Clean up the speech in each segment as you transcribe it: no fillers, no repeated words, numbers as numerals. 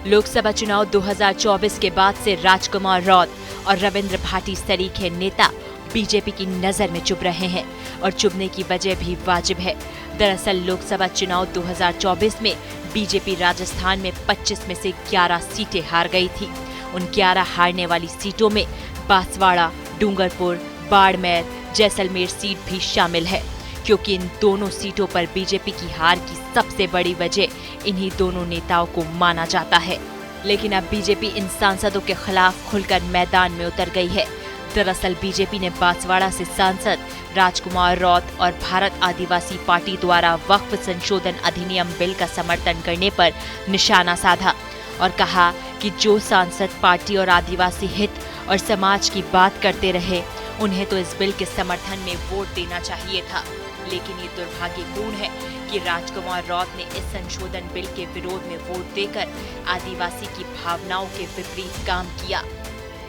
लोकसभा चुनाव 2024 के बाद से राजकुमार रौत और रविंद्र भाटी सरीखे नेता बीजेपी की नजर में चुभ रहे हैं और चुभने की वजह भी वाजिब है। दरअसल लोकसभा चुनाव 2024 में बीजेपी राजस्थान में 25 में से 11 सीटें हार गई थी। उन 11 हारने वाली सीटों में बांसवाड़ा, डूंगरपुर, बाड़मेर, जैसलमेर सीट भी शामिल है, क्योंकि इन दोनों सीटों पर बीजेपी की हार की सबसे बड़ी वजह इन्हीं दोनों नेताओं को माना जाता है। लेकिन अब बीजेपी इन सांसदों के खिलाफ खुलकर मैदान में उतर गई है। दरअसल बीजेपी ने बांसवाड़ा से सांसद राजकुमार रौत और भारत आदिवासी पार्टी द्वारा वक्फ संशोधन अधिनियम बिल का समर्थन करने पर निशाना साधा और कहा कि जो सांसद पार्टी और आदिवासी हित और समाज की बात करते रहे, उन्हें तो इस बिल के समर्थन में वोट देना चाहिए था। लेकिन ये दुर्भाग्यपूर्ण है कि राजकुमार रौत ने इस संशोधन बिल के विरोध में वोट देकर आदिवासी की भावनाओं के विपरीत काम किया।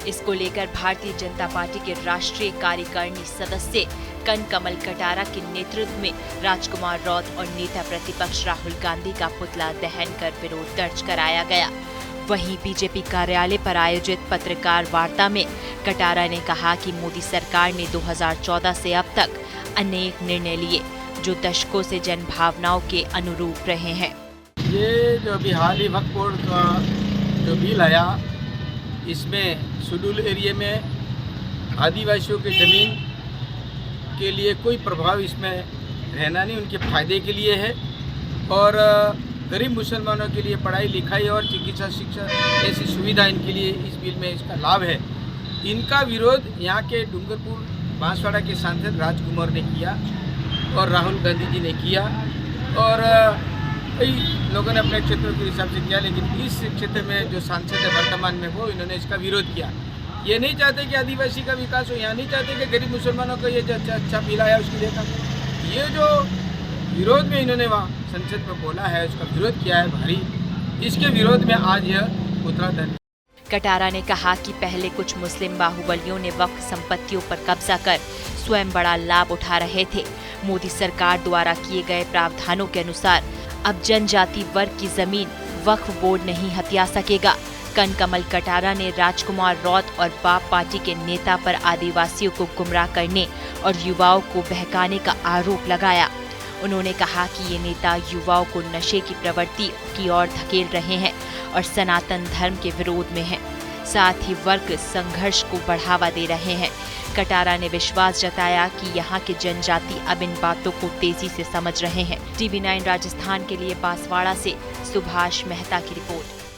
इसको लेकर भारतीय जनता पार्टी के राष्ट्रीय कार्यकारिणी सदस्य कनकमल कटारा के नेतृत्व में राजकुमार रौत और नेता प्रतिपक्ष राहुल गांधी का पुतला दहन कर विरोध दर्ज कराया गया। वहीं बीजेपी कार्यालय पर आयोजित पत्रकार वार्ता में कटारा ने कहा कि मोदी सरकार ने 2014 से अब तक अनेक निर्णय लिए जो दशकों से जन भावनाओं के अनुरूप रहे हैं। ये जो अभी हाल ही वक्फ बोर्ड का जो बिल आया, इसमें शेड्यूल एरिया में आदिवासियों की ज़मीन के लिए कोई प्रभाव इसमें रहना नहीं, उनके फायदे के लिए है। और गरीब मुसलमानों के लिए पढ़ाई लिखाई और चिकित्सा शिक्षा ऐसी सुविधा इनके लिए इस बिल में इसका लाभ है। इनका विरोध यहाँ के डूंगरपुर बांसवाड़ा के सांसद राजकुमार ने किया और राहुल गांधी जी ने किया और कई लोगों ने अपने क्षेत्रों के हिसाब से किया। लेकिन इस क्षेत्र में जो सांसद है वर्तमान में वो इन्होंने इसका विरोध किया। ये नहीं चाहते कि आदिवासी का विकास हो, यहाँ नहीं चाहते कि गरीब मुसलमानों को ये अच्छा बिल आया उसकी देखा। ये जो विरोध में इन्होंने वहाँ संसद में बोला है, उसका विरोध किया है भारी, इसके विरोध में आज यह पुतला दहन। कटारा ने कहा कि पहले कुछ मुस्लिम बाहुबलियों ने वक्फ संपत्तियों पर कब्जा कर स्वयं बड़ा लाभ उठा रहे थे। मोदी सरकार द्वारा किए गए प्रावधानों के अनुसार अब जनजाति वर्ग की जमीन वक्फ बोर्ड नहीं हथिया सकेगा। कनकमल कटारा ने राजकुमार रौत और बाप पार्टी के नेता पर आदिवासियों को गुमराह करने और युवाओं को बहकाने का आरोप लगाया। उन्होंने कहा कि ये नेता युवाओं को नशे की प्रवृत्ति की ओर धकेल रहे हैं और सनातन धर्म के विरोध में हैं। साथ ही वर्ग संघर्ष को बढ़ावा दे रहे हैं। कटारा ने विश्वास जताया कि यहाँ के जनजाति अब इन बातों को तेजी से समझ रहे हैं। TV9 राजस्थान के लिए बांसवाड़ा से सुभाष मेहता की रिपोर्ट।